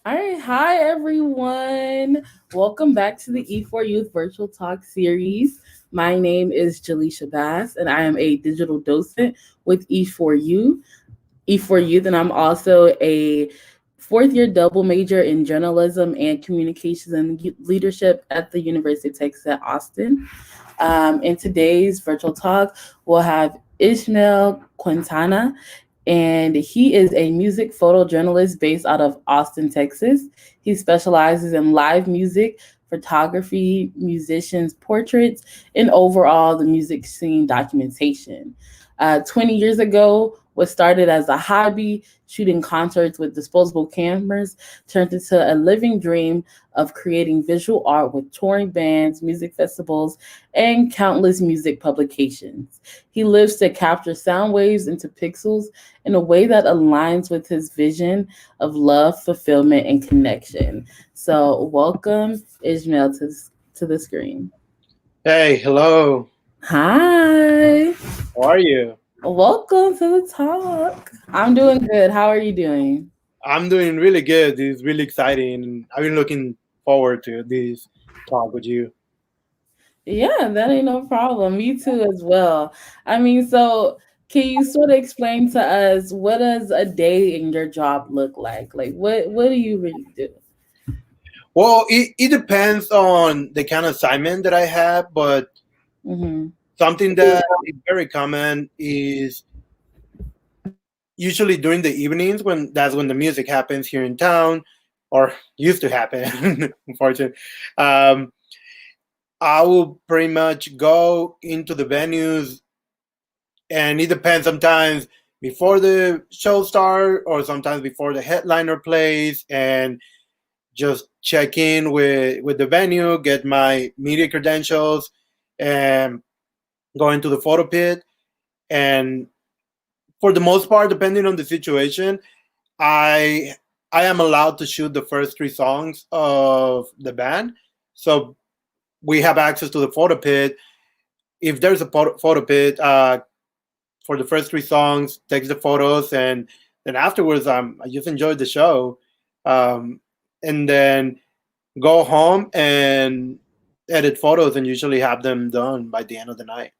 All right, hi everyone. Welcome back to the E4 Youth Virtual Talk series. My name is Jalesha Bass, and I am a digital docent with E4 Youth, and I'm also a fourth year double major in journalism and communications and leadership at the University of Texas at Austin. In today's virtual talk, we'll have Ismael Quintana, and he is a music photojournalist based out of Austin, Texas. He specializes in live music, photography, musicians, portraits, and overall the music scene documentation. 20 years ago, what started as a hobby, shooting concerts with disposable cameras, turned into a living dream of creating visual art with touring bands, music festivals, and countless music publications. He lives to capture sound waves into pixels in a way that aligns with his vision of love, fulfillment, and connection. So, welcome, Ishmael, to the screen. Hey, hello. Hi. How are you? Welcome to the talk. I'm doing good. How are you doing? I'm doing really good. It's really exciting. I've been looking forward to this talk with you. Yeah, that ain't no problem. Me too, as well. I mean, so can you sort of explain to us what does a day in your job look like? Like, what do you really do? Well, it depends on the kind of assignment that I have, but Mm-hmm. something that is very common is usually during the evenings when that's when the music happens here in town, or used to happen, unfortunately. Um, I will pretty much go into the venues, and it depends sometimes before the show start or sometimes before the headliner plays, and just check in with the venue, get my media credentials, and go into the photo pit. And for the most part, depending on the situation, i I am allowed to shoot the first three songs of the band. So we have access to the photo pit. If there's a photo pit, for the first three songs, takes the photos, and then afterwards, I just enjoyed the show, um, and then go home and edit photos, and usually have them done by the end of the night.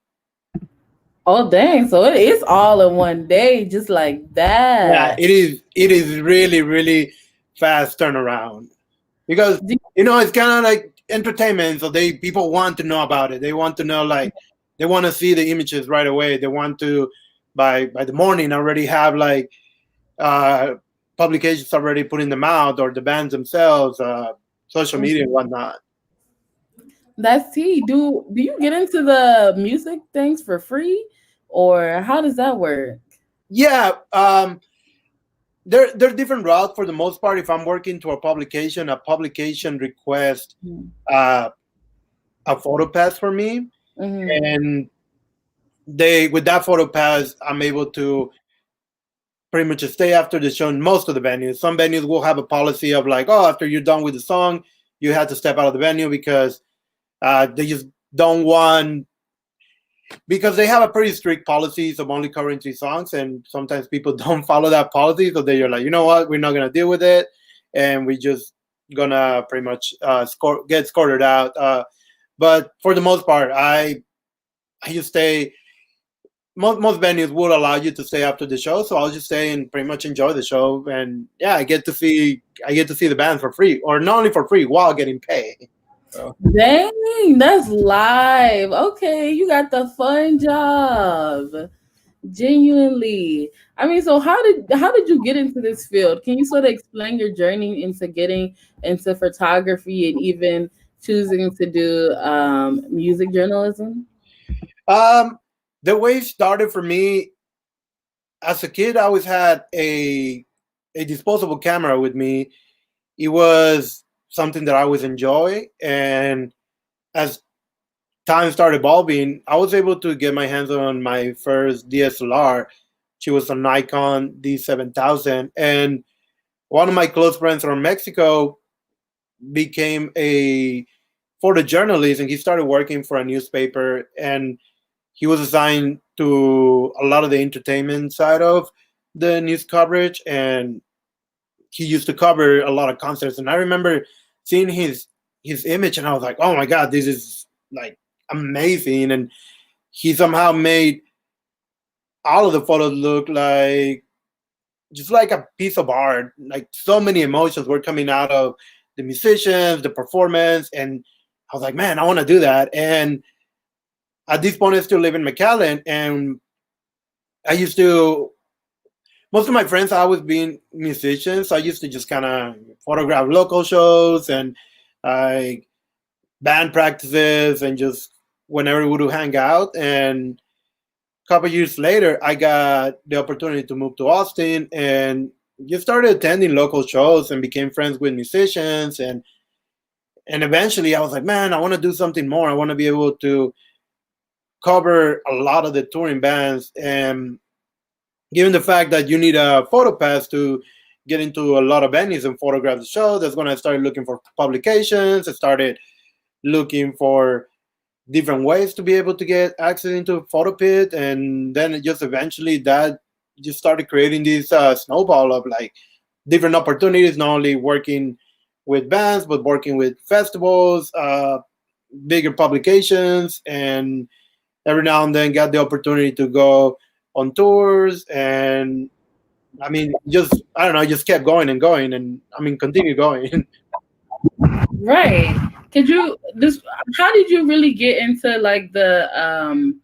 Oh, dang. So it is all in one day, just like Yeah, that. it is. It is really, really fast turnaround because Do- it's kind of like entertainment. So they people want to know about it. They want to know, like, they want to see the images right away. They want to by the morning already have, like, uh, publications already putting them out, or the bands themselves, social media and whatnot. That's T. Do you get into the music things for free, or how does that work? Yeah, there are different routes for the most part. If I'm working to a publication request uh, a photo pass for me, Mm-hmm. and they with that photo pass, I'm able to pretty much stay after the show in most of the venues. Some venues will have a policy of, like, oh, after you're done with the song, you have to step out of the venue because they just don't want, because they have a pretty strict policies of only covering three songs, and sometimes people don't follow that policy, so they're like, you know what, we're not gonna deal with it, and we just gonna pretty much get scored out. But for the most part, I just stay. Most venues will allow you to stay after the show, so I'll just stay and pretty much enjoy the show. And yeah, I get to see the band for free, or not only for free, while getting paid. So. Dang, that's live. Okay, you got the fun job. Genuinely. I mean, so how did you get into this field? Can you sort of explain your journey into getting into photography and even choosing to do music journalism? Um, the way it started for me, as a kid, I always had a disposable camera with me. It was something that I always enjoy, and as time started evolving, I was able to get my hands on my first DSLR. She was a Nikon D7000, and one of my close friends from Mexico became a photojournalist, and he started working for a newspaper, and he was assigned to a lot of the entertainment side of the news coverage. And he used to cover a lot of concerts, and I remember seeing his image, and I was like, oh my god, this is like amazing. And he somehow made all of the photos look like just like a piece of art. Like so many emotions were coming out of the musicians, the performance, and I was like, man, I want to do that. And at this point, I still live in McAllen, and I used to. Most of my friends always being musicians, so I used to just kind of photograph local shows and like band practices, and just whenever we would hang out. And a couple years later, I got the opportunity to move to Austin and just started attending local shows and became friends with musicians. And eventually, I was like, man, I want to do something more. I want to be able to cover a lot of the touring bands. And given the fact that you need a photo pass to get into a lot of venues and photograph the show, that's when I started looking for publications. I started looking for different ways to be able to get access into photo pit, and then it just eventually that just started creating this snowball of like different opportunities, not only working with bands but working with festivals, bigger publications, and every now and then got the opportunity to go on tours. And I mean, just I don't know, just kept going and going, and I mean, continue going. Right. Could you this how did you really get into like the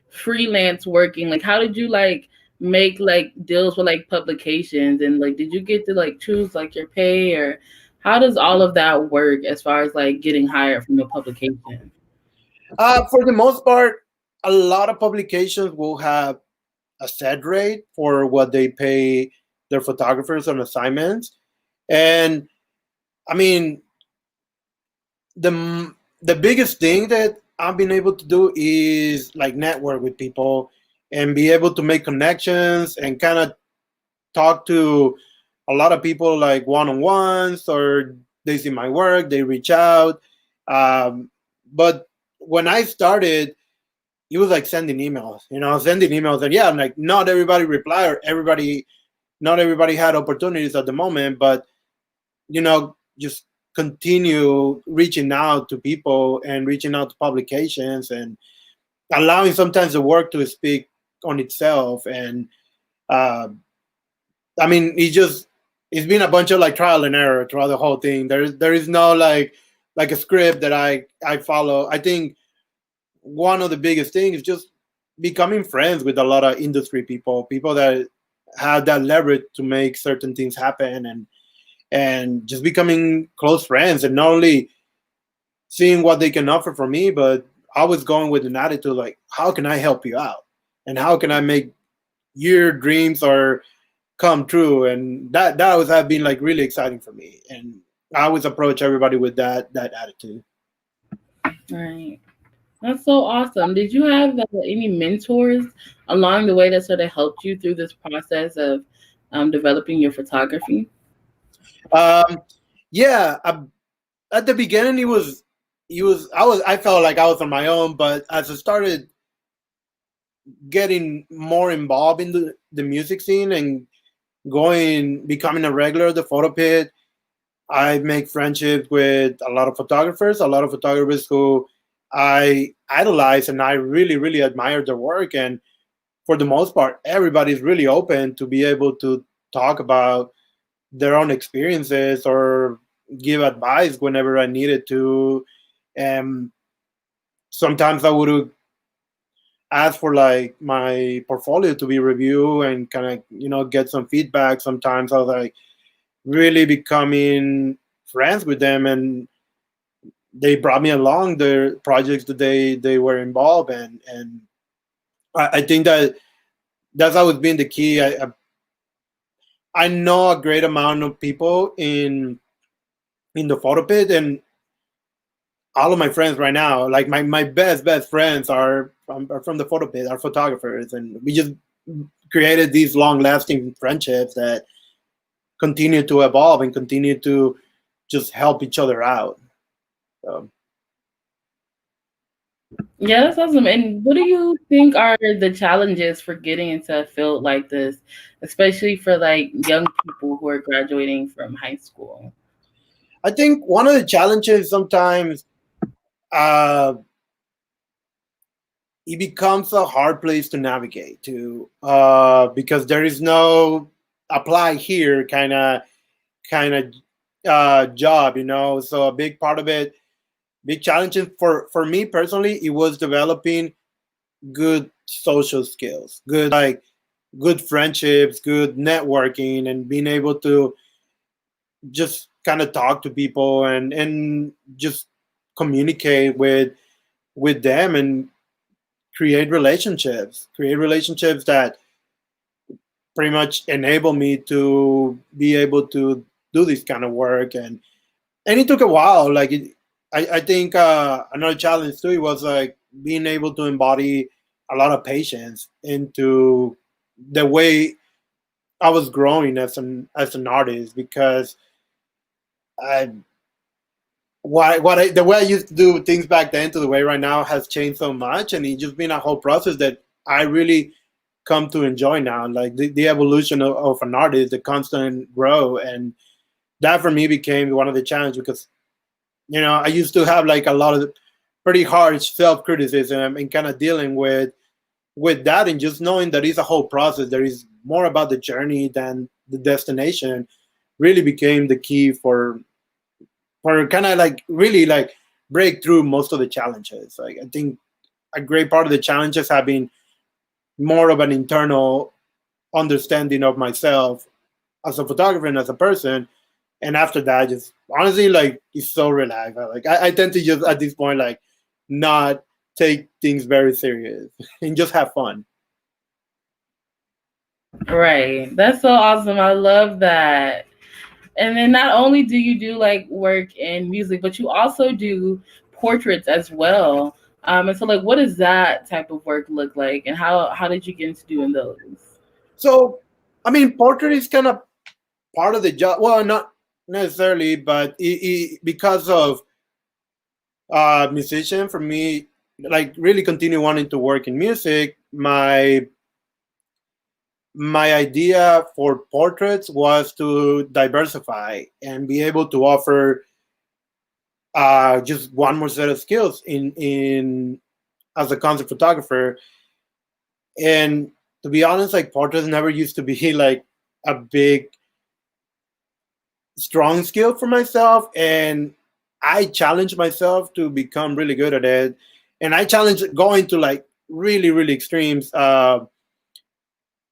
freelance working? Like how did you like make like deals with like publications, and like did you get to like choose like your pay, or how does all of that work as far as like getting hired from the publication? For the most part, a lot of publications will have a set rate for what they pay their photographers on assignments. And I mean, the biggest thing that I've been able to do is like network with people and be able to make connections and kind of talk to a lot of people like one-on-ones, or they see my work, they reach out. But when I started, it was like sending emails, sending emails, and yeah, like not everybody replied, or not everybody had opportunities at the moment, but just continue reaching out to people and reaching out to publications and allowing sometimes the work to speak on itself. And uh, I mean, it's been a bunch of like trial and error throughout the whole thing. There is no like a script that I follow. I think one of the biggest things is just becoming friends with a lot of industry people that have that leverage to make certain things happen, and just becoming close friends, and not only seeing what they can offer for me, but always going with an attitude like, how can I help you out, and how can I make your dreams or come true? And that was have been like really exciting for me, and I always approach everybody with that attitude. Right. That's so awesome. Did you have any mentors along the way that sort of helped you through this process of developing your photography? Um, yeah, at the beginning I felt like I was on my own, but as I started getting more involved in the music scene and becoming a regular at the photo pit, I make friendships with a lot of photographers who I idolize and I really, really admire their work. And for the most part, everybody's really open to be able to talk about their own experiences or give advice whenever I needed to. And sometimes I would ask for like my portfolio to be reviewed and kind of get some feedback. Sometimes I was like really becoming friends with them, and they brought me along the projects that they were involved in. And I think that's always been the key. I know a great amount of people in the photo pit, and all of my friends right now, like my best friends are from the photo pit, are photographers, and we just created these long lasting friendships that continue to evolve and continue to just help each other out. So. Yeah, that's awesome. And what do you think are the challenges for getting into a field like this, especially for like young people who are graduating from high school? I think one of the challenges sometimes, uh, it becomes a hard place to navigate to, because there is no apply here kind of job, So a big part of it, big challenge for me personally, it was developing good social skills, good friendships, good networking, and being able to just kind of talk to people and just communicate with them and create relationships that pretty much enable me to be able to do this kind of work. And it took a while. I think another challenge too was like being able to embody a lot of patience into the way I was growing as an artist, because I the way I used to do things back then to the way right now has changed so much, and it's just been a whole process that I really come to enjoy now. Like the evolution of an artist, the constant grow, and that for me became one of the challenges, because I used to have like a lot of pretty harsh self criticism and kind of dealing with that, and just knowing that it's a whole process. There is more about the journey than the destination. Really became the key for kind of like really like break through most of the challenges. Like I think a great part of the challenges have been more of an internal understanding of myself as a photographer and as a person. And after that, just honestly, like it's so relaxed. I tend to just at this point like not take things very serious and just have fun. Right. That's so awesome. I love that. And then not only do you do like work in music, but you also do portraits as well. And so like what does that type of work look like and how did you get into doing those? So, I mean, portrait is kind of part of the job. Well, not necessarily, but because of musician, for me, like really continue wanting to work in music, my idea for portraits was to diversify and be able to offer just one more set of skills in as a concept photographer. And to be honest, like portraits never used to be like a big strong skill for myself, and I challenged myself to become really good at it. And I challenged going to like really extremes.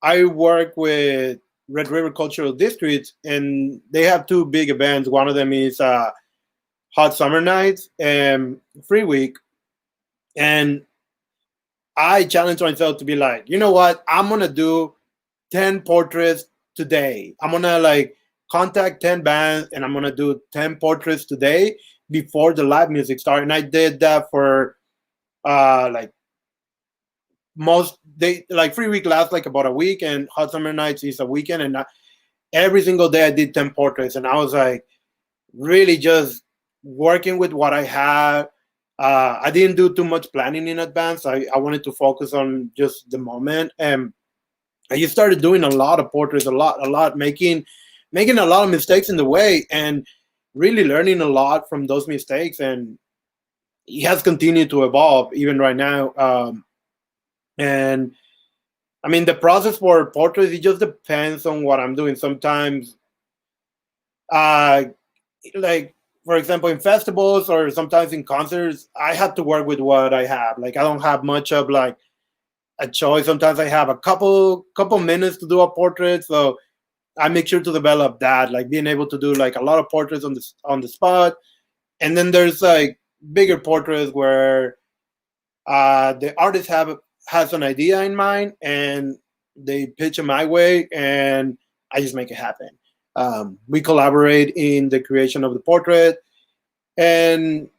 I work with Red River Cultural District, and they have two big events. One of them is Hot Summer Nights and Free Week, and I challenged myself to be like, you know what, I'm gonna do 10 portraits today. I'm gonna like contact 10 bands and I'm gonna do 10 portraits today before the live music started. And I did that for like most they like Free Week lasts like about a week, and Hot Summer Nights is a weekend. And every single day I did 10 portraits, and I was like really just working with what I had. I didn't do too much planning in advance. I wanted to focus on just the moment. And I just started doing a lot of portraits, a lot, making a lot of mistakes in the way, and really learning a lot from those mistakes. And it has continued to evolve even right now. And I mean, the process for portraits, it just depends on what I'm doing. Sometimes, uh, like for example, in festivals or sometimes in concerts, I have to work with what I have. Like I don't have much of like a choice. Sometimes I have a couple minutes to do a portrait, so I make sure to develop that, like being able to do like a lot of portraits on the spot. And then there's like bigger portraits where the artist has an idea in mind and they pitch it my way, and I just make it happen. We collaborate in the creation of the portrait, and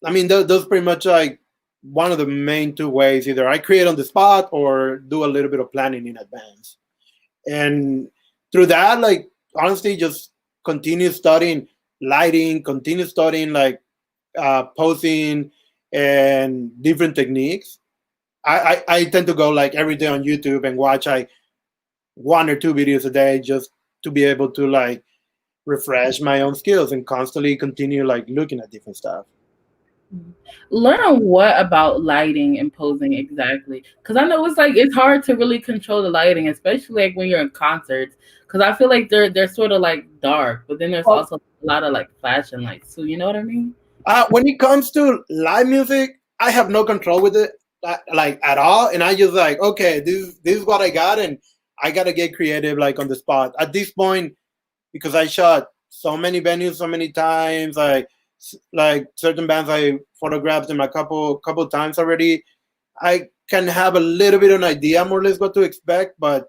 I mean those pretty much like one of the main two ways. Either I create on the spot or do a little bit of planning in advance. And through that, like honestly, just continue studying lighting, continue studying like posing, and different techniques. I tend to go like every day on YouTube and watch like 1 or 2 videos a day just to be able to like refresh my own skills and constantly continue like looking at different stuff. Learn what about lighting and posing exactly? Because I know it's like it's hard to really control the lighting, especially like when you're in concerts. Because I feel like they're sort of like dark, but then there's Well, also a lot of like flashing lights too. You know what I mean? when it comes to live music, I have no control with it like at all, and I just like okay, this is what I got, and I gotta get creative like on the spot. At this point, because I shot so many venues so many times, like certain bands I photographed them a couple times already. I can have a little bit of an idea more or less what to expect, but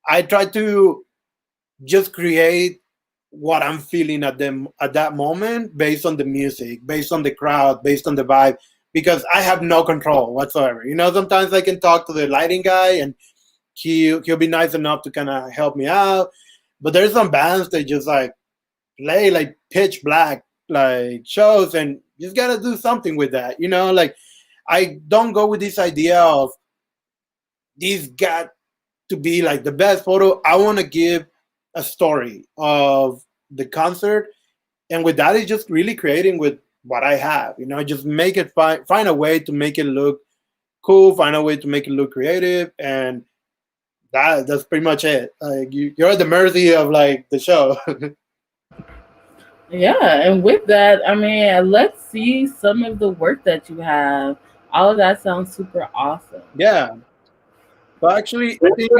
I try to just create what I'm feeling at that moment based on the music, based on the crowd, based on the vibe, because I have no control whatsoever. You know, sometimes I can talk to the lighting guy and he'll be nice enough to kind of help me out, but there's some bands that just like play like pitch black like shows and you just gotta do something with that. You know, like I don't go with this idea of these got to be like the best photo. I want to give a story of the concert, and with that, it's just really creating with what I have. You know, just make it find a way to make it look cool, find a way to make it look creative, and that's pretty much it. Like you're at the mercy of like the show. Yeah, and with that, I mean, let's see some of the work that you have. All of that sounds super awesome. Yeah. So actually, I think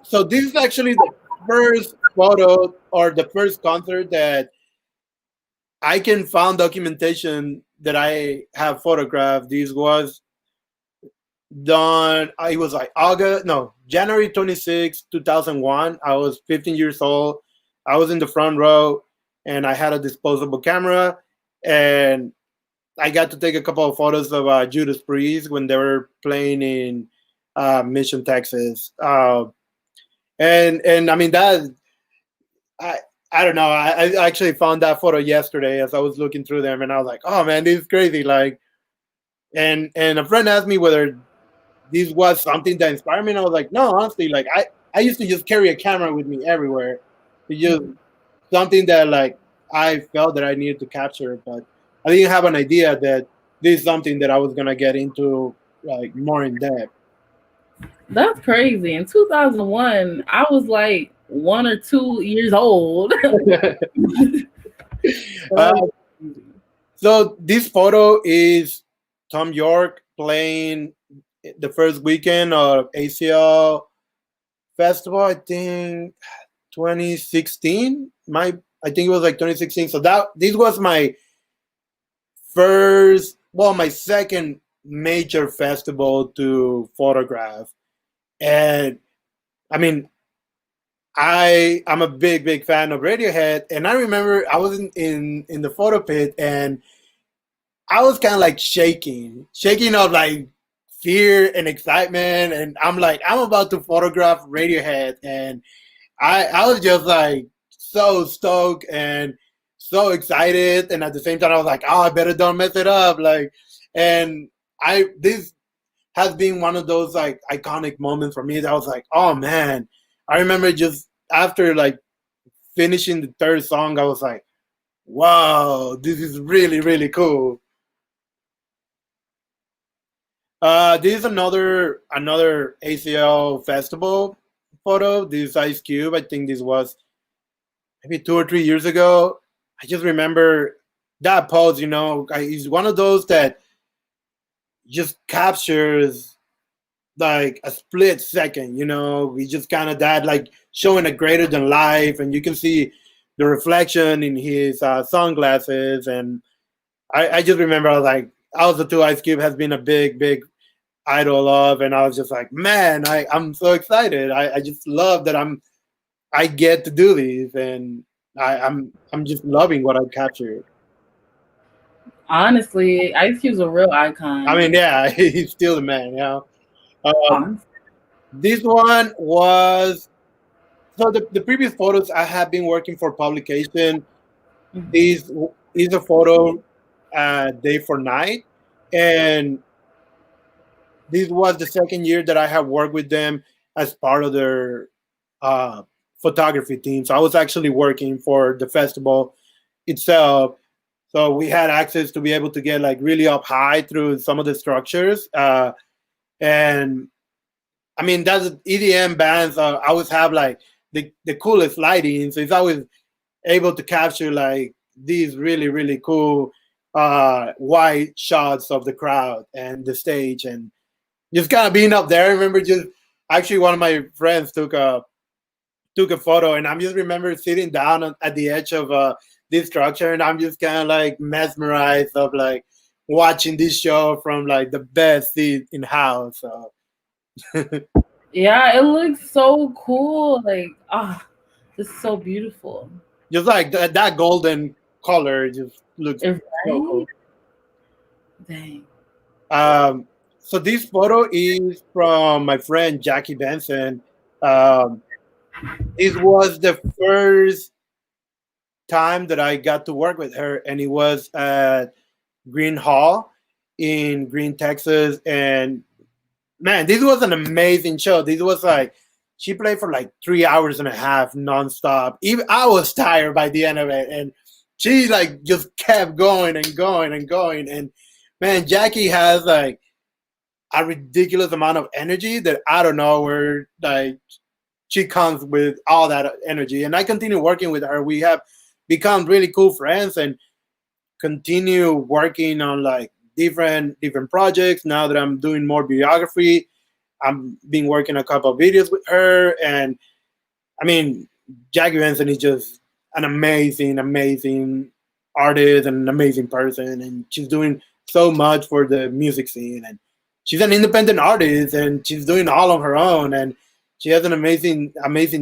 so. This is actually the first photo or the first concert that I can found documentation that I have photographed. This was done. I was like January 26, 2001. I was 15 years old. I was in the front row, and I had a disposable camera, and I got to take a couple of photos of Judas Priest when they were playing in Mission, Texas. And I mean that I I don't know. I actually found that photo yesterday as I was looking through them, and I was like, oh man, this is crazy. Like, and a friend asked me whether this was something that inspired me, and I was like, no, honestly, like I used to just carry a camera with me everywhere. It's just something that like I felt that I needed to capture, but I didn't have an idea that this is something that I was gonna get into like more in depth. That's crazy. In 2001, I was like 1 or 2 years old. uh, So so this photo is Tom York playing the first weekend of ACL Festival. I think 2016. I think it was like 2016. So that this was my my second major festival to photograph, and I mean, I'm a big fan of Radiohead, and I remember I was in the photo pit, and I was kind of like shaking of like fear and excitement, and I'm like I'm about to photograph Radiohead, and I was just like so stoked and so excited, and at the same time I was like, oh, I better don't mess it up, like, and I this has been one of those like iconic moments for me that I was like, oh man, I remember just after like finishing the third song, I was like, wow, this is really cool. This is another ACL festival photo. This Ice Cube. I think this was maybe 2 or 3 years ago. I just remember that pose. You know, he's one of those that just captures like a split second. You know, he just kind of that like showing a greater than life, and you can see the reflection in his sunglasses. And I just remember I was like, also too, Ice Cube has been a big idol of, and I was just like, man, I'm so excited. I just love that I get to do these, and I'm just loving what I captured. honestly, Ice Cube's a real I icon. mean, yeah, he's still the man. You know, um, Honestly. this one was so the previous photos I have been working for publication. Mhm. This is a photo day for night, And this was the second year that I have worked with them as part of their uh, photography team. So I was actually working for the festival itself. So we had access to be able to get like really up high through some of the structures. And I mean, that's EDM bands. I always have like the coolest lighting. So it's always able to capture like these really, really cool wide shots of the crowd and the stage. And just kind of being up there. I remember just actually one of my friends took a photo, and I'm just remember sitting down at the edge of this structure, and I'm just kind of like mesmerized of like watching this show from like the best seat in house. So Yeah, it looks so cool. Like, it's so beautiful. just like that golden color just looks so Right? cool. Dang. Um, so this photo is from my friend Jackie Benson. Um, it was the first time that I got to work with her, and it was at Green Hall in Green, Texas. And man, this was an amazing show. This was like she played for like 3 hours and a half nonstop. Even I was tired by the end of it, and she like just kept going and going and going. And man, Jackie has like a ridiculous amount of energy that I don't know where like she comes with all that energy. And I continue working with her. We have become really cool friends and continue working on like different projects. Now that I'm doing more videography, I'm been working a couple of videos with her. And I mean, Jackie Benson is just an amazing artist and an amazing person, and she's doing so much for the music scene. And she's an independent artist, and she's doing all on her own. And she has an amazing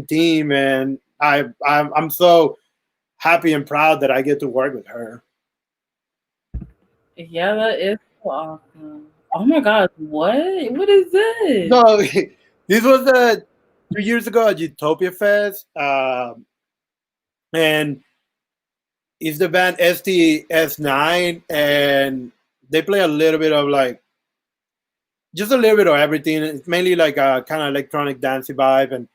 team, and I'm so happy and proud that I get to work with her. Yeah, that is so awesome. Oh my god, what? What is this? So this was 2 years ago at Utopia Fest, and it's the band STS9, and they play a little bit of like just a little bit of everything. It's mainly like a kind of electronic dancey vibe, and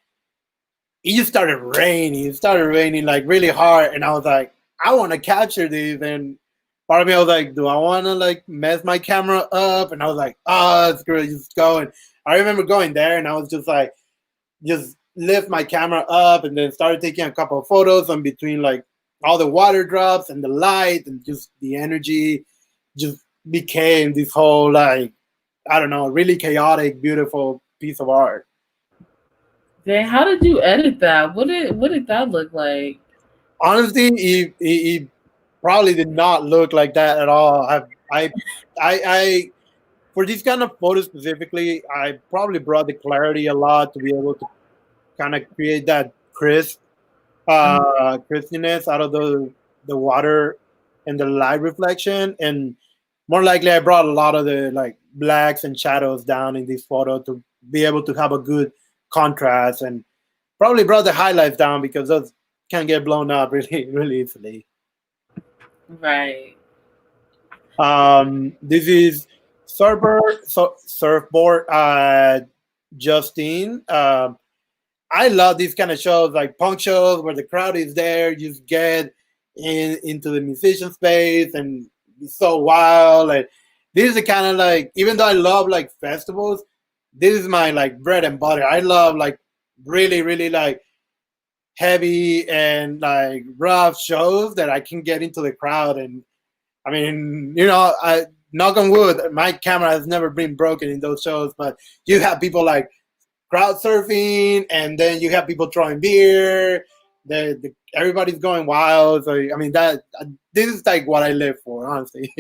it just started raining. It started raining like really hard, and I was like, I want to capture these. And part of me, I was like, do I want to like mess my camera up? And I was like, oh, it's great, just go. And I remember going there, and I was just like, just lift my camera up, and then started taking a couple of photos on between like all the water drops and the light, and just the energy just became this whole like, I don't know, really chaotic, beautiful piece of art. Dang, how did you edit that? What did that look like? Honestly, he probably did not look like that at all. I for these kind of photos specifically, I probably brought the clarity a lot to be able to kind of create that crispiness out of the water and the light reflection. And more likely, I brought a lot of the like blacks and shadows down in this photo to be able to have a good contrast, and probably brought the highlights down because those can get blown up really really easily. Right. This is surfboard Justine. I love these kind of shows, like punk shows where the crowd is there. You just get into the musician space and it's so wild. Like this is the kind of like, even though I love like festivals, this is my like bread and butter. I love like really really like heavy and like rough shows that I can get into the crowd. And I mean, I knock on wood, my camera has never been broken in those shows, but you have people like crowd surfing, and then you have people throwing beer. Everybody's going wild. So I mean, that this is like what I live for, honestly.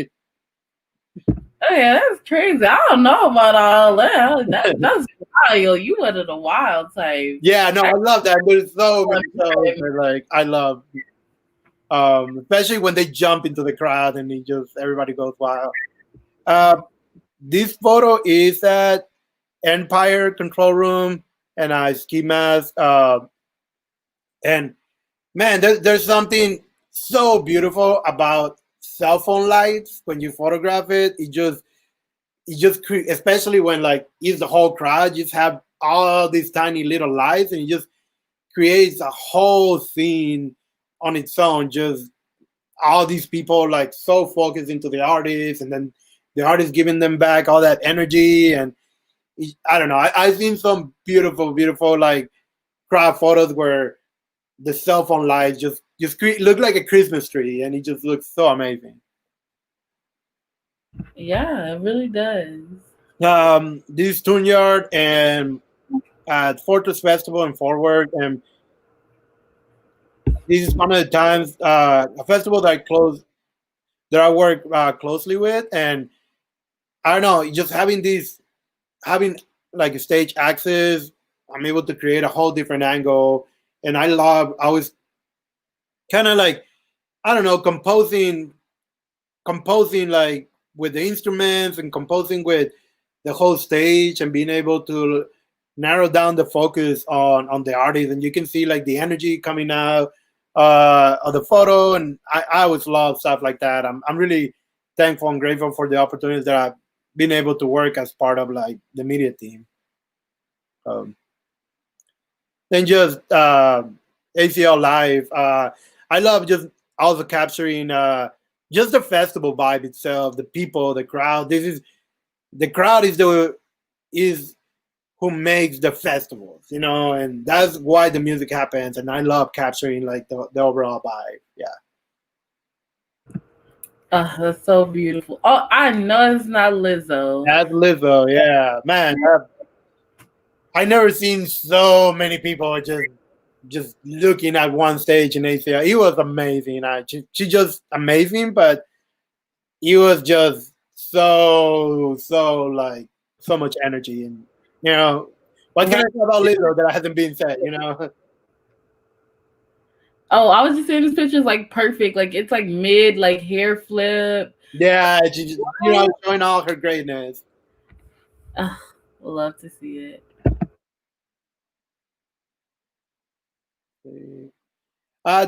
Oh yeah, that's crazy. I don't know about all that. That's wild. You one of the wild type. Yeah, no, I love that. There's so many shows that like I love, especially when they jump into the crowd and everybody goes wild. Uh, this photo is at Empire Control Room and ski mask. And man, there's something so beautiful about cell phone lights when you photograph it. It just it just especially when like it's the whole crowd, you just have all these tiny little lights, and it just creates a whole scene on its own. Just all these people like so focused into the artist, and then the artist giving them back all that energy. And I don't know. I've seen some beautiful, beautiful like crowd photos where the cell phone lights just look like a Christmas tree, and it just looks so amazing. Yeah, it really does. This Tune and at Fortress Festival in Fort Worth, and this is one of the times a festival that I work closely with, and I don't know, just having like a stage access, I'm able to create a whole different angle, and I was kind of like I don't know, composing like with the instruments and composing with the whole stage and being able to narrow down the focus on the artist, and you can see like the energy coming out of the photo. And I always love stuff like that. I'm really thankful and grateful for the opportunities that I've been able to work as part of like the media team. um, then just ACL Live. I love just also capturing just the festival vibe itself, the people, the crowd. The crowd is who makes the festivals, and that's why the music happens. And I love capturing like the overall vibe. Yeah, That's so beautiful. Oh, I know it's not Lizzo. that's Lizzo. Yeah, man, I never seen so many people just looking at one stage in ACL. It was amazing. She just amazing, but it was just so like so much energy. And what can I say about Lizzo that hasn't been said? Oh, I was just saying this picture is like perfect. Like it's like mid, like hair flip. Yeah, she just showing all her greatness. Ugh, love to see it.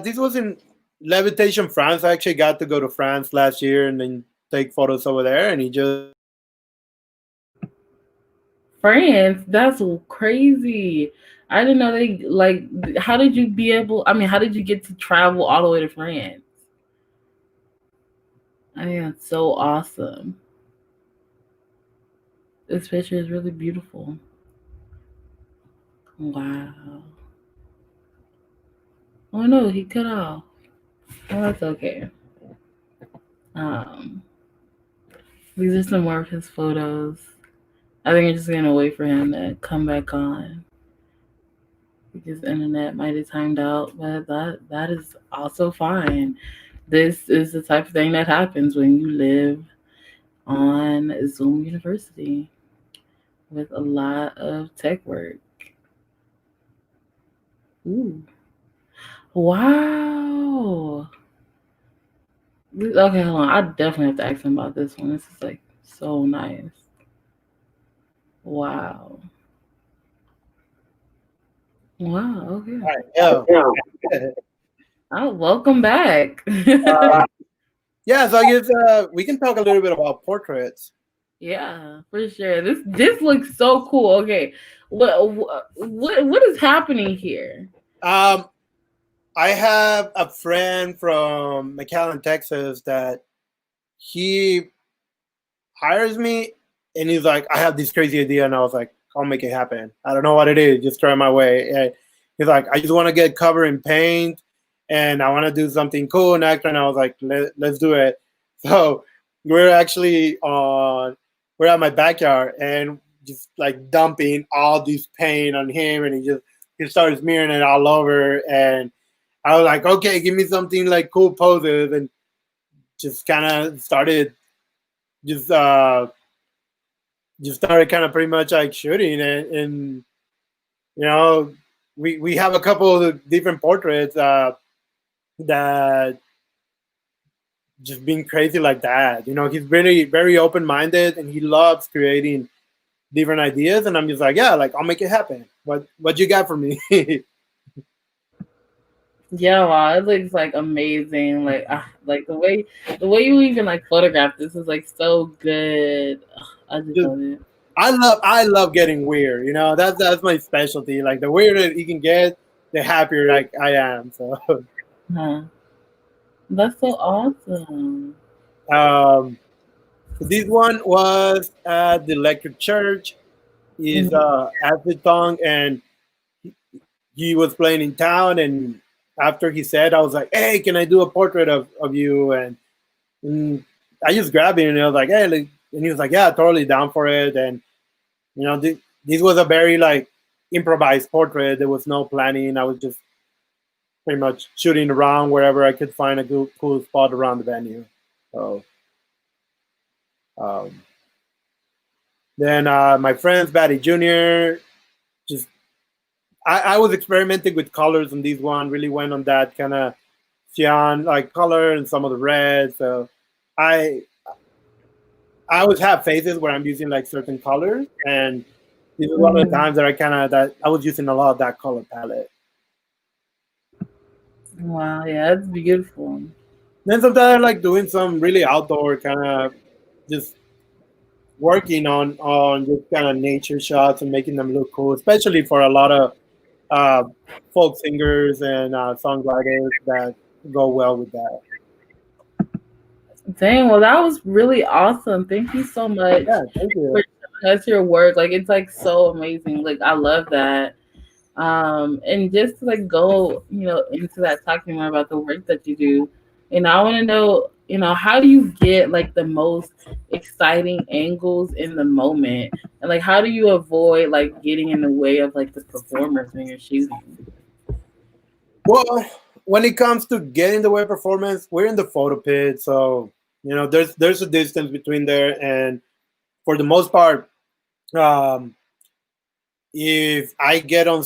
This was in Levitation, France. I actually got to go to France last year and then take photos over there, and he just France, that's crazy. I didn't know they like. How did you be able? I mean, how did you get to travel all the way to France? I mean, that's so awesome. This picture is really beautiful. Wow. Oh no, he cut off. Oh, that's okay. Um, these are some more of his photos. I think I'm just gonna wait for him to come back on because the internet might have timed out, but that is also fine. This is the type of thing that happens when you live on Zoom University with a lot of tech work. Ooh. Wow. Okay, hold on. I definitely have to ask him about this one. This is like so nice. Wow. Wow. Okay. all right, yeah. Oh, welcome back. Yeah, so I guess we can talk a little bit about portraits. Yeah, for sure. This looks so cool. Okay, what is happening here? Um, I have a friend from McAllen, Texas, that he hires me, and he's like, "I have this crazy idea," and I was like, "I'll make it happen. I don't know what it is, just throw it my way." And he's like, "I just want to get covered in paint, and I want to do something cool and extra." And I was like, Let's do it." So we're actually we're at my backyard and just like dumping all this paint on him, and he started smearing it all over. And I was like, "Okay, give me something like cool poses," and just kind of started just started kind of pretty much like shooting it. And you know we have a couple of different portraits that just been crazy like that. He's very open-minded, and he loves creating different ideas. And I'm just like, yeah, like I'll make it happen. What you got for me? Yeah, wow, it looks like amazing. Like the way you even like photograph this is like so good. I just Just love it. I love getting weird. That's my specialty. Like the weirder you can get, the happier like I am. So Huh. That's so awesome. um, this one was at the electric church. Is Mhm. acid tongue, and he was playing in town. And after he said, I was like, "Hey, can I do a portrait of you?" And I just grabbed him and I was like, "Hey," and he was like, "Yeah, totally down for it." And this was a very like improvised portrait. There was no planning. I was just pretty much shooting around wherever I could find a good, cool spot around the venue. So um, then my friends, Batty Jr., just I was experimenting with colors on this one. Really went on that kind of cyan like color and some of the red. So I I always have phases where I'm using like certain colors, and this is one of the Mhm. times that I was using a lot of that color palette. Wow, yeah, that's beautiful. Then sometimes I like doing some really outdoor kind of just working on just kind of nature shots and making them look cool, especially for a lot of uh, folk singers and songwriters that go well with that. Dang, well, that was really awesome. Thank you so much Yeah, thank for you. showing us your work. Like, it's like so amazing. Like, I love that. And just to like go, into that, talking more about the work that you do. And I want to know, how do you get like the most exciting angles in the moment, and like how do you avoid like getting in the way of like the performers when you're shooting? Well, when it comes to getting the web performance, we're in the photo pit, so there's a distance between there, and for the most part, um, if I get on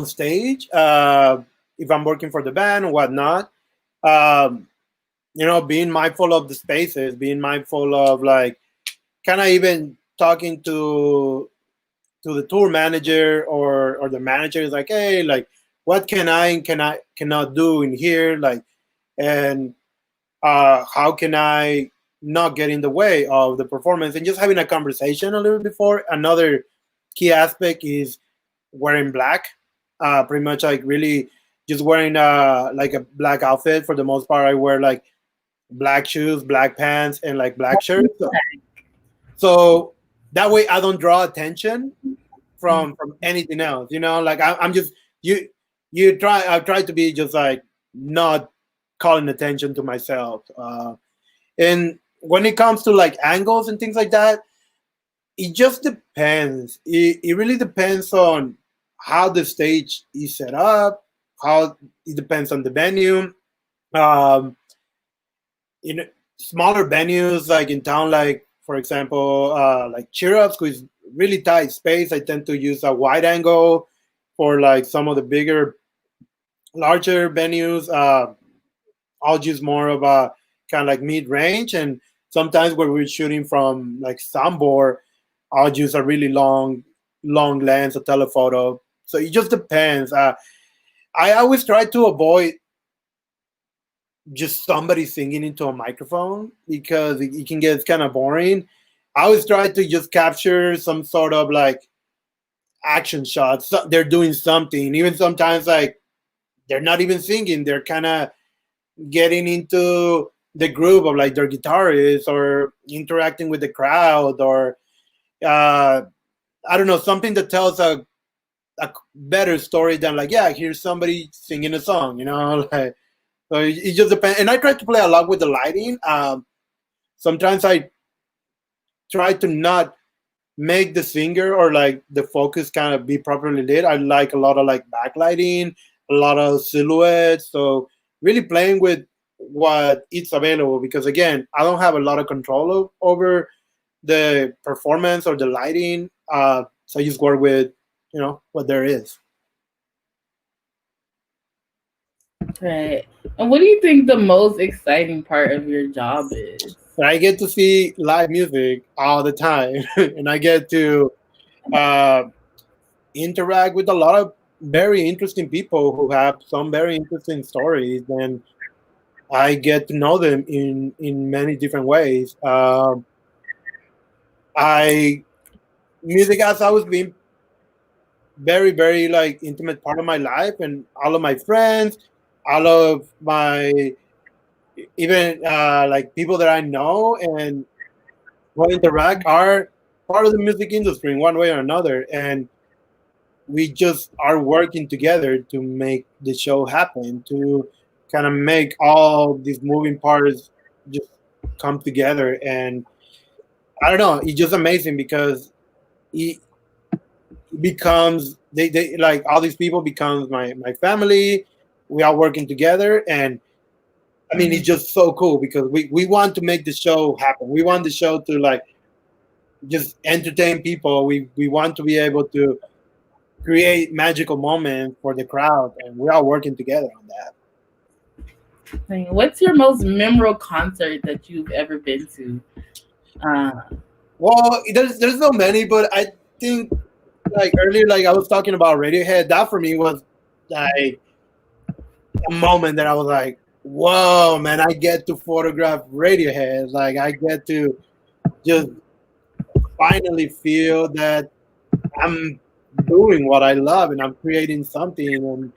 stage, if I'm working for the band or whatnot, um, being mindful of the spaces, being mindful of like kind of even talking to the tour manager or the manager is like, hey, like what can I and cannot do in here, like, and how can I not get in the way of the performance, and just having a conversation a little before. Another key aspect is wearing black, pretty much like really just wearing like a black outfit. For the most part, I wear like black shoes, black pants, and like black shirts. So that way I don't draw attention from anything else. Like I'm just you you try. I try to be just like not calling attention to myself. And when it comes to like angles and things like that, it just depends. It really depends on how the stage is set up. How it depends on the venue. Um, in smaller venues like in town, like for example, like Cheer Ups, which is really tight space, I tend to use a wide angle. For like some of the bigger, larger venues, I'll use more of a kind of like mid range. And sometimes where we're shooting from like soundboard, I'll use a really long lens, a telephoto. So it just depends. I always try to avoid just somebody singing into a microphone because it can get kind of boring. I always try to just capture some sort of like action shots. So they're doing something. Even sometimes like they're not even singing. They're kind of getting into the groove of like their guitarist or interacting with the crowd or uh, I don't know, something that tells a better story than like, yeah, here's somebody singing a song, like, so it just depends. And I try to play a lot with the lighting. Sometimes I try to not make the singer or like the focus kind of be properly lit. I like a lot of like backlighting, a lot of silhouettes. So really playing with what it's available, because again, I don't have a lot of control over the performance or the lighting. So I just work with what there is. Right. And what do you think the most exciting part of your job is? But I get to see live music all the time, and I get to uh, interact with a lot of very interesting people who have some very interesting stories, and I get to know them in many different ways. I music has always been very, very like intimate part of my life, and all of my friends, all of my even like people that I know and who interact are part of the music industry in one way or another, and we just are working together to make the show happen, to kind of make all these moving parts just come together. And I don't know, it's just amazing because it becomes they like all these people becomes my family. We are working together, and I mean it's just so cool because we want to make the show happen. We want the show to like just entertain people. We want to be able to create magical moments for the crowd, and we are working together on that. What's your most memorable concert that you've ever been to? Uh, Well, there's so many, but I think like earlier, like I was talking about Radiohead. That for me was like a moment that I was like, "Whoa, man! I get to photograph Radiohead. Like I get to just finally feel that I'm doing what I love and I'm creating something." And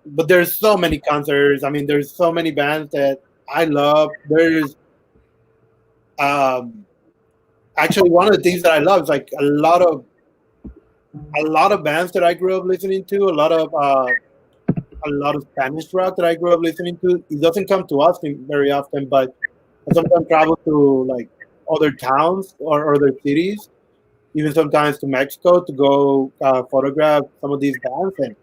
but there's so many concerts. I mean, there's so many bands that I love. There's um, actually one of the things that I love is like a lot of bands that I grew up listening to. A lot of Spanish rock that I grew up listening to. It doesn't come to us very often, but I sometimes travel to like other towns or other cities, even sometimes to Mexico to go photograph some of these bands. And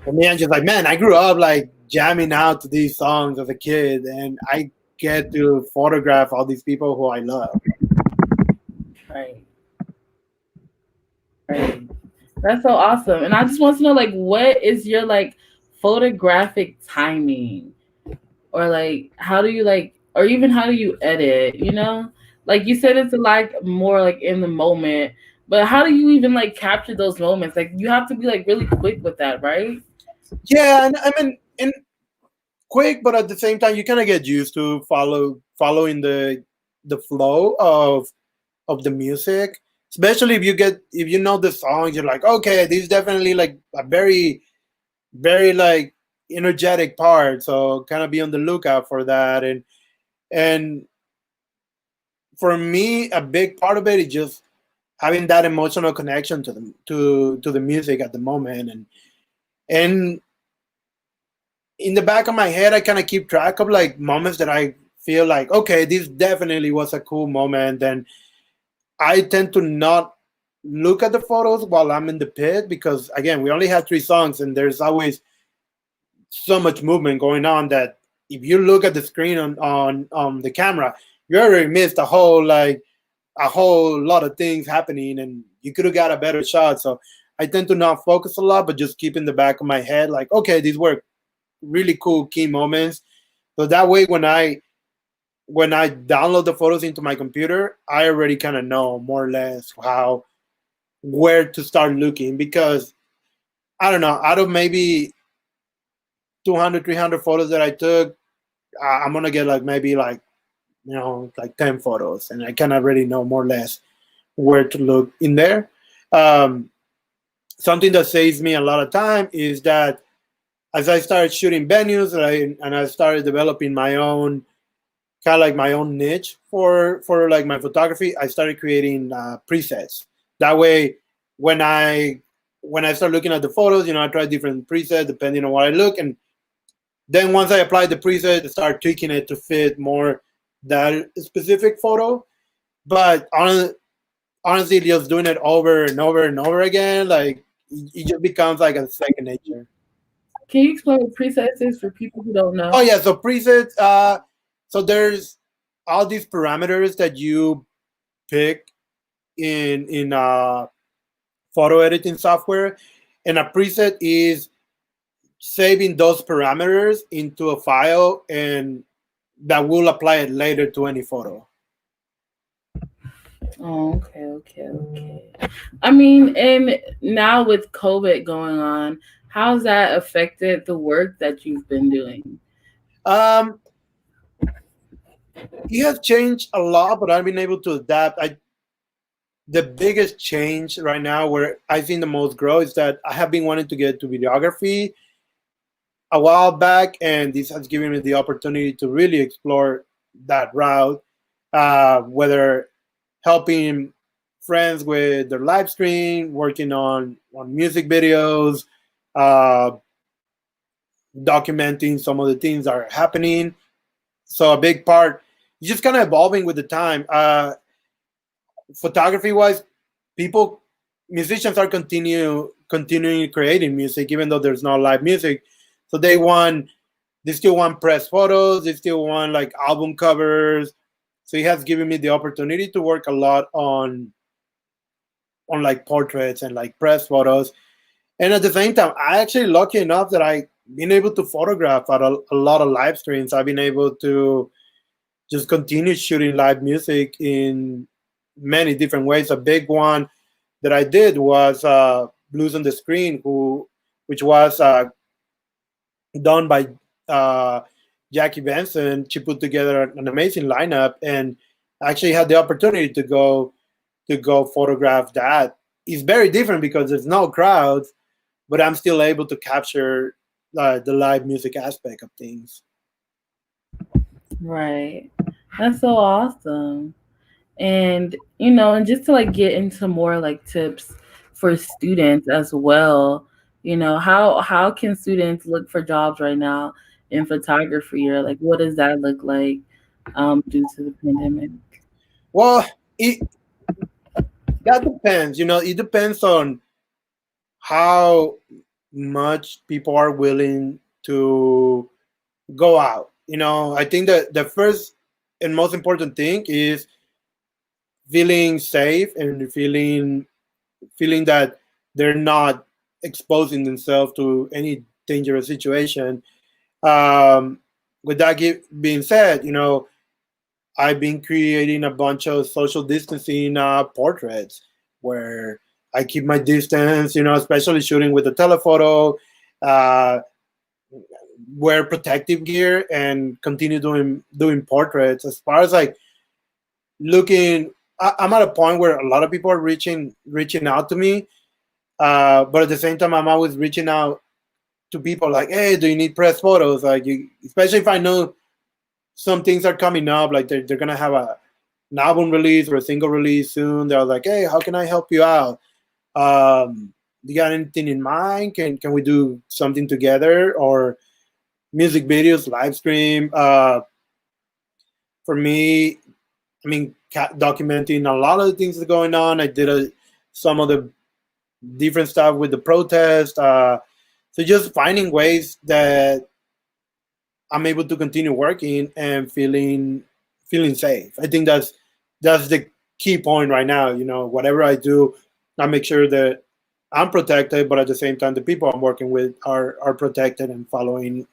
for me, I'm just like, man, I grew up like jamming out to these songs as a kid, and I get to photograph all these people who I love. right, right. That's so awesome. And I just want to know, like, what is your like photographic timing, or like, how do you like, or even how do you edit? Like you said, it's like more like in the moment. But how do you even like capture those moments? Like you have to be like really quick with that, right? Yeah, and I mean, and quick, but at the same time, you kind of get used to following the flow of the music. Especially if you know the songs, you're like, okay, this is definitely like a very very like energetic part. So kind of be on the lookout for that. And for me, a big part of it is just having that emotional connection to the music at the moment. And in the back of my head, I kind of keep track of like moments that I feel like, okay, this definitely was a cool moment. And I tend to not look at the photos while I'm in the pit because again, we only have 3 songs and there's always so much movement going on that if you look at the screen on the camera, you already missed a whole lot of things happening, and you could have got a better shot. So I tend to not focus a lot, but just keep in the back of my head like, okay, these were really cool key moments. So that way, when I download the photos into my computer, I already kind of know more or less how where to start looking because I don't know, out of maybe 200, 300 photos that I took, I'm gonna get like maybe like like 10 photos, and I kind of already know more or less where to look in there. Um, Something that saves me a lot of time is that as I started shooting venues and I started developing my own kind of like my own niche for like my photography, I started creating presets. That way, when I when I start looking at the photos, I try different presets depending on what I look, and then once I apply the preset, I start tweaking it to fit more that specific photo. But honestly, just doing it over and over and over again, like it just becomes like a second nature. Can you explain what presets is for people who don't Oh know? yeah, so presets. So there's all these parameters that you pick in photo editing software, and a preset is saving those parameters into a file and that will apply it later to any photo. Oh, okay, okay, okay. I mean, and now with COVID going on, how's that affected the work that you've been doing? Um, It has changed a lot, but I've been able to adapt. The biggest change right now, where I think the most growth, is that I have been wanting to get to videography a while back, and this has given me the opportunity to really explore that route, whether helping friends with their live stream, working on music videos, uh, documenting some of the things that are happening. So a big part, it's just kind of evolving with the time. Photography wise, people, musicians are continuing creating music even though there's no live music. So they still want press photos, they still want like album covers. So it has given me the opportunity to work a lot on like portraits and like press photos. And at the same time, I actually lucky enough that I been able to photograph at a lot of live streams. I've been able to just continue shooting live music in many different ways. A big one that I did was Blues on the Screen, which was done by uh, Jackie Benson. She put together an amazing lineup, and I actually had the opportunity to go photograph that. It's very different because there's no crowds, but I'm still able to capture the live music aspect of things. Right. That's so awesome. And and just to like get into more like tips for students as well, how can students look for jobs right now in photography, or like what does that look like due to the pandemic? Well, it that depends. It depends on how much people are willing to go out. I think that the first and most important thing is feeling safe and feeling that they're not exposing themselves to any dangerous situation. Um, with that being said, I've been creating a bunch of social distancing portraits where I keep my distance, especially shooting with a telephoto, uh, wear protective gear, and continue doing portraits. As far as like looking, I'm at a point where a lot of people are reaching out to me, but at the same time, I'm always reaching out to people like, hey, do you need press photos? Like, especially if I know some things are coming up, like they're gonna have an album release or a single release soon. They're like, hey, how can I help you out? You got anything in mind? Can we do something together, or music videos, live stream? For me, I mean, documenting a lot of the things that are going on. I did some of the different stuff with the protest. So just finding ways that I'm able to continue working and feeling safe. I think that's the key point right now. Whatever I do, I make sure that I'm protected, but at the same time, the people I'm working with are protected and following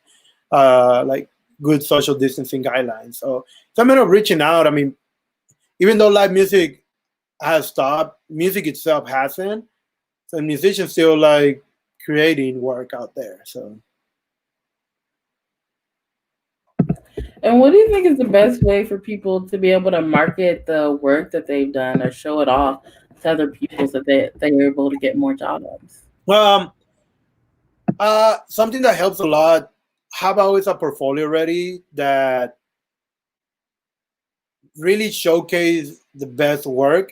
like good social distancing guidelines. So it's a matter of reaching out. I mean, even though live music has stopped, music itself hasn't. So musicians still like creating work out there. So And what do you think is the best way for people to be able to market the work that they've done or show it off to other people so that they're able to get more jobs? um, something that helps a lot. Have always a portfolio ready that really showcase the best work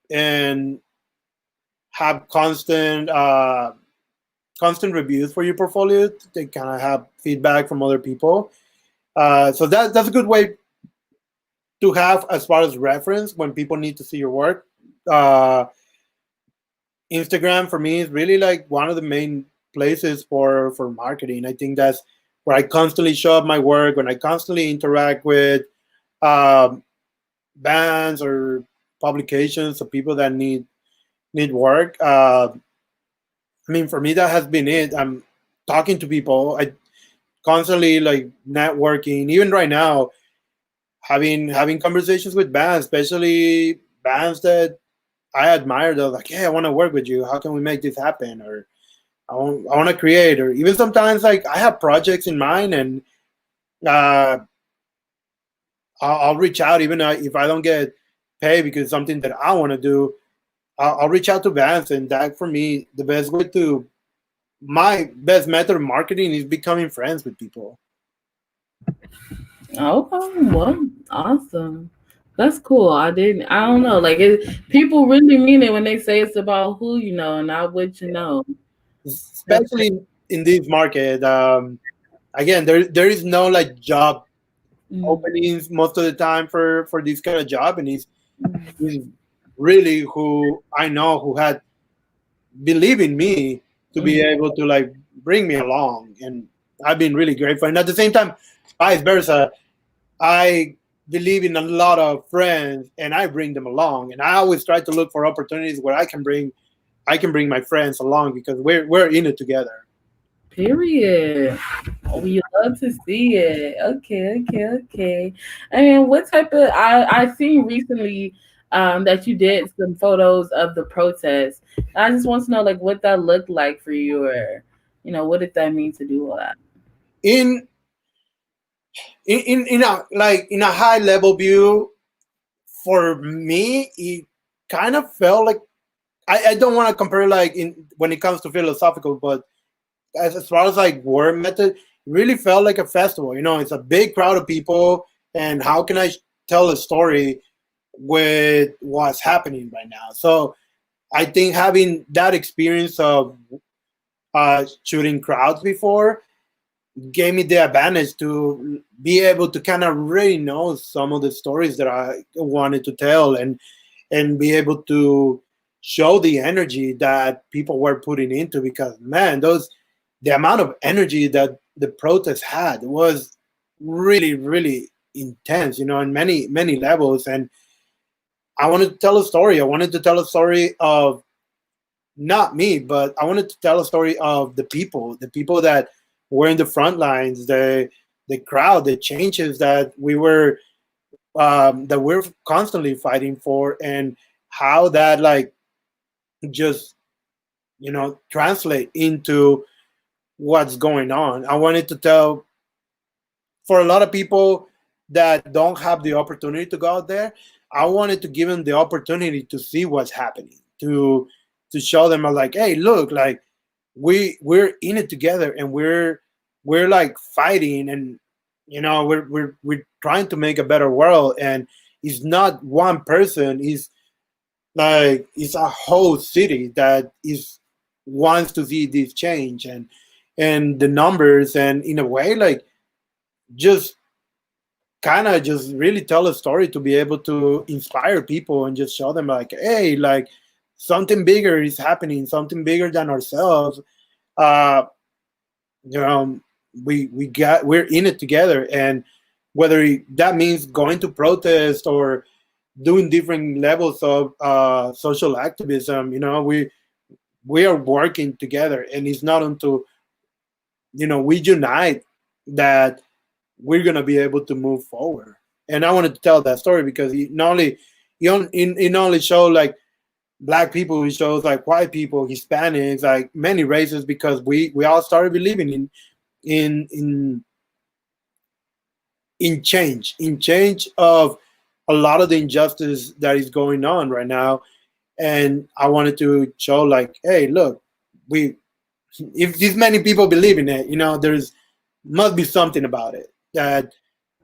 and have constant reviews for your portfolio. They kind of have feedback from other people. So that's a good way to have as far as reference when people need to see your work. Uh, Instagram for me is really like one of the main places for marketing. I think that's where I constantly show up my work, when I constantly interact with um, bands or publications of people that need work. I mean, for me, that has been it. I'm talking to people. I constantly like networking. Even right now, having conversations with bands, especially bands that I admire. They're like, "Hey, I want to work with you. How can we make this happen?" Or I want to create. Or even sometimes, like I have projects in mind, and uh, I'll reach out even if I don't get paid because it's something that I want to do. I'll reach out to bands, and that for me, the best way to my best method of marketing is becoming friends with people. Okay, well, awesome. That's cool. I don't know. Like, people really mean it when they say it's about who you know and not what you know. That's Especially in this market. Again, there is no like job mm, openings most of the time for this kind of job, and mm, he's really who I know who had believe in me to be mm. able to like bring me along, and I've been really grateful. And at the same time, vice versa, I believe in a lot of friends, and I bring them along, and I always try to look for opportunities where I can bring my friends along because we're in it together. Period. We love to see it. Okay, okay, okay. And what type of I seen recently that you did some photos of the protest. I just want to know like what that looked like for you, or what did that mean to do all that? In in a like in a high level view, for me, it kind of felt like I don't want to compare like in when it comes to philosophical, but as far as like word method, it really felt like a festival. It's a big crowd of people, and how can I tell a story with what's happening right now? So I think having that experience of shooting crowds before gave me the advantage to be able to kind of really know some of the stories that I wanted to tell, and be able to show the energy that people were putting into, because man, those the amount of energy that the protest had was really really intense, in many levels. And I wanted to tell a story. I wanted to tell a story of not me, but I wanted to tell a story of the people that were in the front lines, the crowd, the changes that we're constantly fighting for, and how that like just translate into what's going on. I wanted to tell, for a lot of people that don't have the opportunity to go out there, I wanted to give them the opportunity to see what's happening, to show them like, hey, look, like we're in it together, and we're like fighting, and we're trying to make a better world. And it's not one person, it's a whole city that is wants to see this change, and the numbers, and in a way like just kind of just really tell a story to be able to inspire people and just show them like, hey, like something bigger is happening, something bigger than ourselves. uh you know we're in it together. And whether that means going to protest or doing different levels of social activism, we are working together, and it's not until we unite that we're gonna be able to move forward. And I wanted to tell that story because it not only show like black people, it shows like white people, Hispanics, like many races, because we all started believing in in in change of a lot of the injustice that is going on right now. And I wanted to show like, hey, look, we if these many people believe in it, there's must be something about it that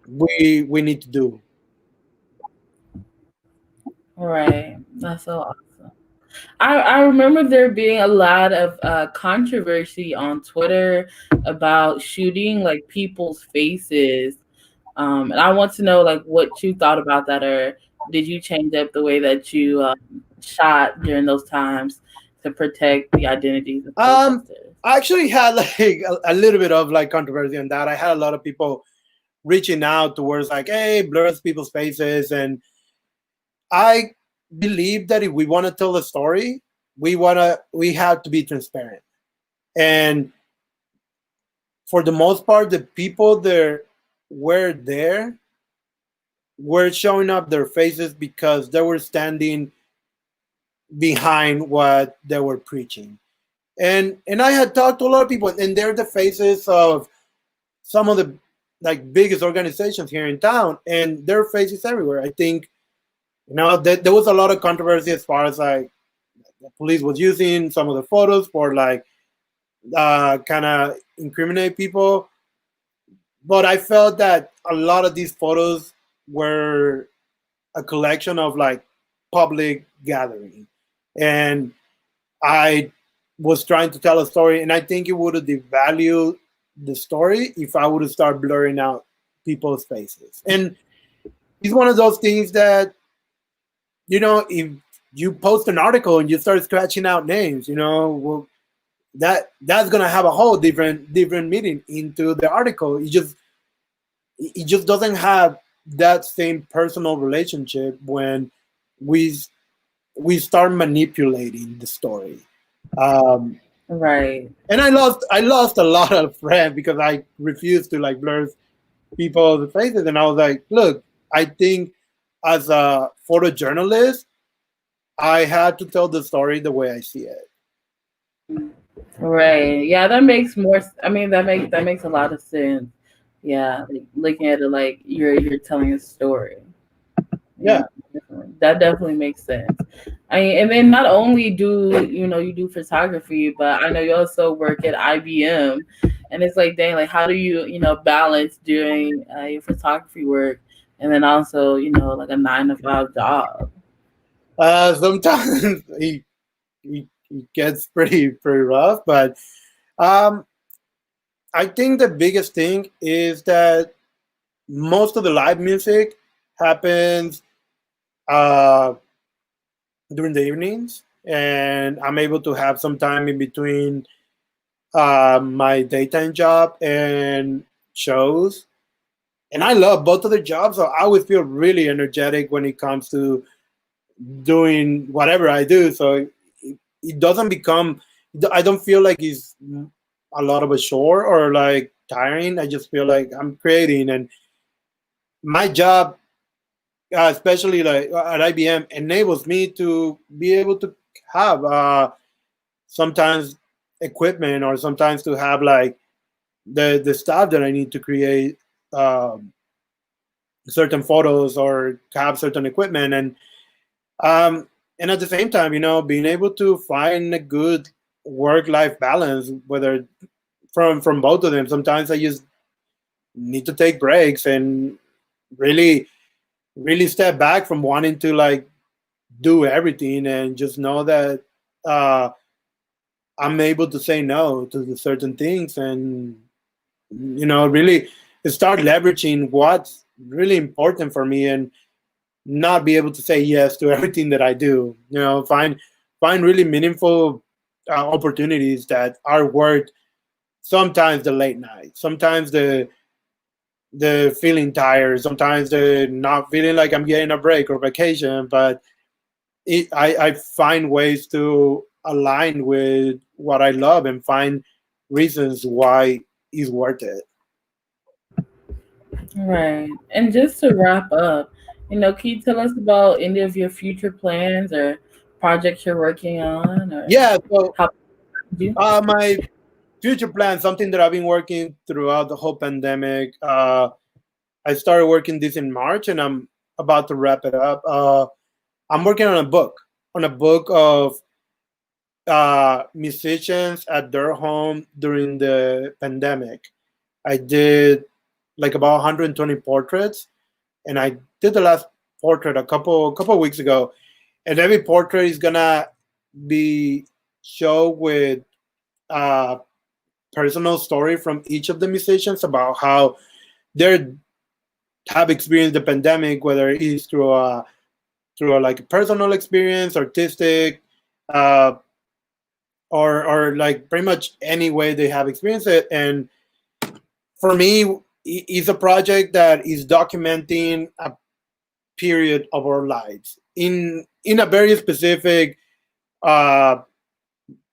we need to do. Right. That's so awesome. I remember there being a lot of controversy on Twitter about shooting like people's faces. And I want to know like what you thought about that, or did you change up the way that you shot during those times to protect the identities of Um, protesters? I actually had like a little bit of like controversy on that. I had a lot of people reaching out towards like, hey, blur people's faces, and I believe that if we want to tell a story, we have to be transparent. And for the most part, the people there were there were showing up their faces because they were standing behind what they were preaching. And I had talked to a lot of people, and they're the faces of some of the like biggest organizations here in town, and their faces everywhere. I think that there was a lot of controversy as far as like the police was using some of the photos for like kind of incriminate people, but I felt that a lot of these photos were a collection of like public gathering, and I was trying to tell a story, and I think it would have devalued the story if I would have started blurring out people's faces. And it's one of those things that, if you post an article and you start scratching out names, well, that's gonna have a whole different meaning into the article. It just doesn't have that same personal relationship when we we start manipulating the story. Um, Right. and I lost a lot of friends because I refused to like blur people's faces, and I was like, look, I think as a photojournalist, I had to tell the story the way I see it. Right. Yeah, that makes more. I mean, that makes a lot of sense. Yeah, like looking at it like you're telling a story. Yeah, Yeah. definitely. That definitely makes sense. I mean, and then not only do you do photography, but I know you also work at IBM, and it's like, dang, like how do you balance doing your photography work and then also like a 9 to 5 job? Sometimes it gets pretty rough, but um, I think the biggest thing is that most of the live music happens uh, during the evenings, and I'm able to have some time in between my daytime job and shows. And I love both of the jobs, so I always feel really energetic when it comes to doing whatever I do. So it doesn't become, I don't feel like it's a lot of a chore or like tiring. I just feel like I'm creating, and my job, especially like at IBM, enables me to be able to have sometimes equipment, or sometimes to have like the stuff that I need to create certain photos or have certain equipment. And at the same time, being able to find a good work-life balance, whether from both of them. Sometimes I just need to take breaks and really really step back from wanting to like do everything, and just know that uh, I'm able to say no to the certain things, and really start leveraging what's really important for me, and not be able to say yes to everything that I do. Find really meaningful opportunities that are worth sometimes the late night, sometimes the feeling tired, sometimes the not feeling like I'm getting a break or vacation, but I find ways to align with what I love and find reasons why it's worth it. Right. And just to wrap up, can you tell us about any of your future plans or projects you're working on, or Yeah, so how you do? my future plan, something that I've been working throughout the whole pandemic. I started working this in March, and I'm about to wrap it up. I'm working on a book of musicians at their home during the pandemic. I did like about 120 portraits, and I did the last portrait a couple weeks ago. And every portrait is gonna be show with a personal story from each of the musicians about how they have experienced the pandemic, whether it's through a like personal experience, artistic, uh, or like pretty much any way they have experienced it. And for me, it's a project that is documenting a period of our lives in a very specific uh,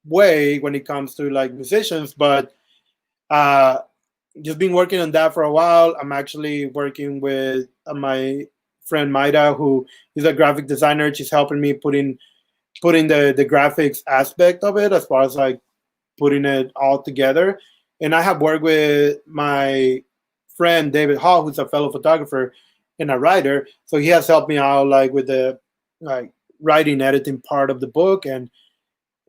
way when it comes to like musicians. But uh, just been working on that for a while. I'm actually working with my friend Maida, who is a graphic designer. She's helping me putting the graphics aspect of it, as far as like putting it all together. And I have worked with my friend David Hall, who's a fellow photographer and a writer. So he has helped me out like with the like writing, editing part of the book, and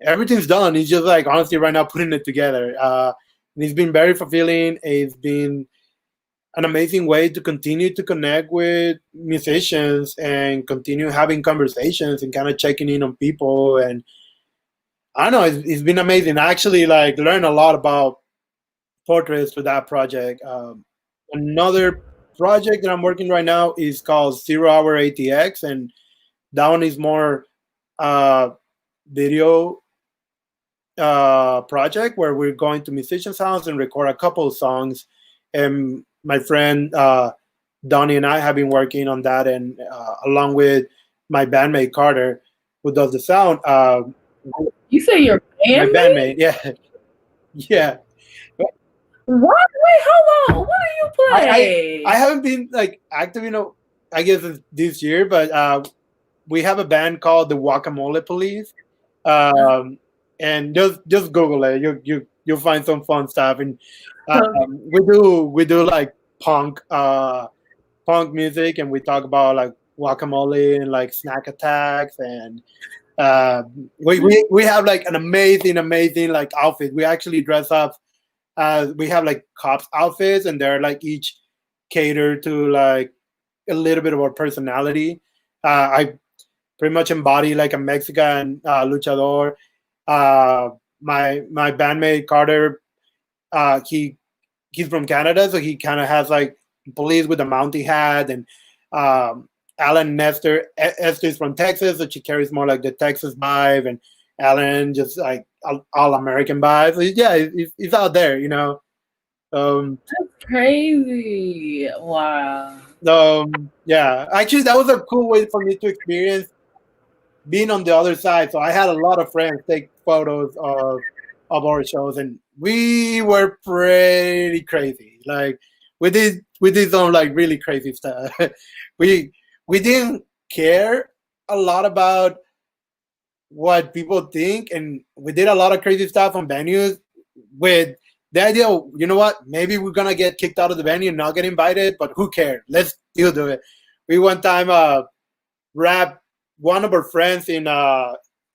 everything's done. He's just like honestly right now putting it together. And it's been very fulfilling. It's been an amazing way to continue to connect with musicians and continue having conversations and kind of checking in on people. And I don't know, it's been amazing. I actually like learned a lot about portraits for that project. Another project that I'm working right now is called Zero Hour ATX, and that one is more uh, video project where we're going to musicians' house and record a couple of songs. And my friend Donnie and I have been working on that, and along with my bandmate Carter, who does the sound. You say your My bandmate? bandmate, yeah, yeah. What? Wait, hold on. What do you play? I haven't been like active, I guess it's this year, but we have a band called the Guacamole Police, um, and just Google it. You'll find some fun stuff, and we do like punk music, and we talk about like guacamole and like snack attacks, and uh, we have like an amazing like outfit. We actually dress up. We have like cops outfits, and they're like each cater to like a little bit of our personality. I pretty much embody like a Mexican luchador. Uh, my bandmate Carter, he's from Canada, so he kind of has like police with a Mountie hat, and um, Alan Esther is from Texas, so she carries more like the Texas vibe, and Alan just like all American vibe. So yeah, he's out there. Um, Crazy. Wow. yeah, actually, that was a cool way for me to experience being on the other side. So I had a lot of friends take photos of our shows, and we were pretty crazy. Like we did some like really crazy stuff. we we didn't care a lot about what people think, and we did a lot of crazy stuff on venues with the idea of, you know what, maybe we're gonna get kicked out of the venue and not get invited, but who cares? Let's still do it. We one time wrapped one of our friends in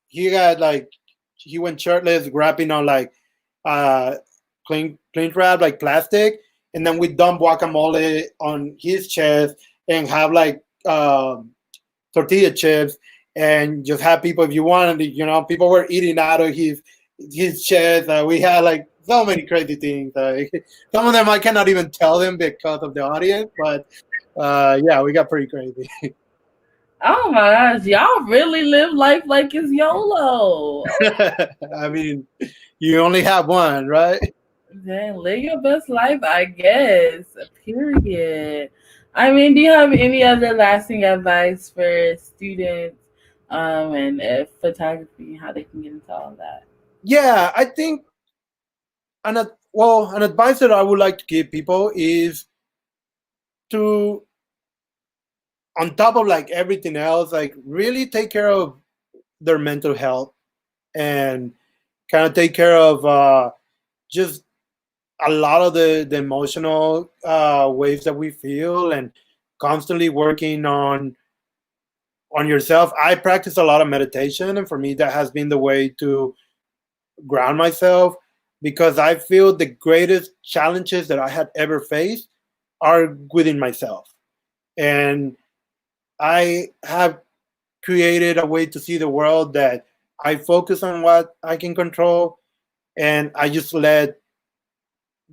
he got like he went shirtless rapping on like uh clean wrap like plastic, and then we dump guacamole on his chest and have like tortilla chips, and just have people, if you wanted, people were eating out of his chest. We had like so many crazy things. Some of them I cannot even tell them because of the audience, but yeah, we got pretty crazy. Oh my gosh, y'all really live life like it's YOLO. I mean, you only have one, right? Then live your best life, I guess. Period. I mean, do you have any other lasting advice for students and photography, how they can get into all that? Yeah, I think an advice that I would like to give people is to, on top of like everything else, like really take care of their mental health, and kind of take care of just a lot of the emotional waves that we feel, and constantly working on yourself. I practice a lot of meditation, and for me that has been the way to ground myself, because I feel the greatest challenges that I had ever faced are within myself. And I have created a way to see the world that I focus on what I can control, and I just let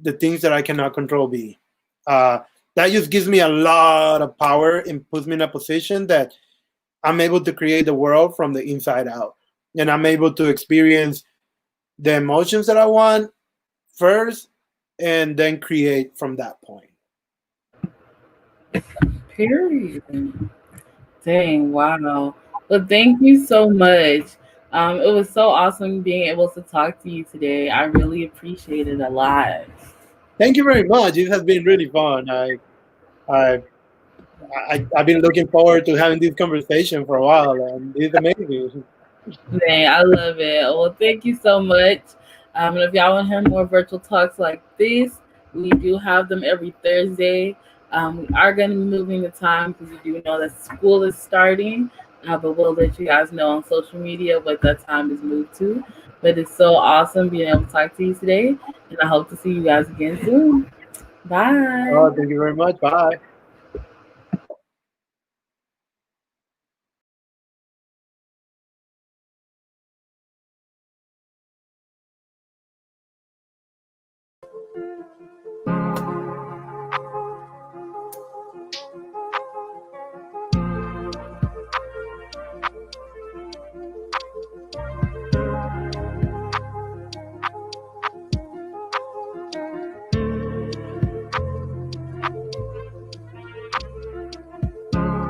the things that I cannot control be. Uh, that just gives me a lot of power and puts me in a position that I'm able to create the world from the inside out. And I'm able to experience the emotions that I want first, and then create from that point. Period. Dang, wow. Well, thank you so much. It was so awesome being able to talk to you today. I really appreciate it a lot. Thank you very much. It has been really fun. I, I've been looking forward to having this conversation for a while, and it's amazing. Dang, I love it. Well, thank you so much. And if y'all want to hear more virtual talks like this, We do have them every Thursday. We are going to be moving the time because we do know that school is starting, but we'll let you guys know on social media what that time is moved to. But it's so awesome being able to talk to you today, and I hope to see you guys again soon. Bye. Thank you very much. Bye.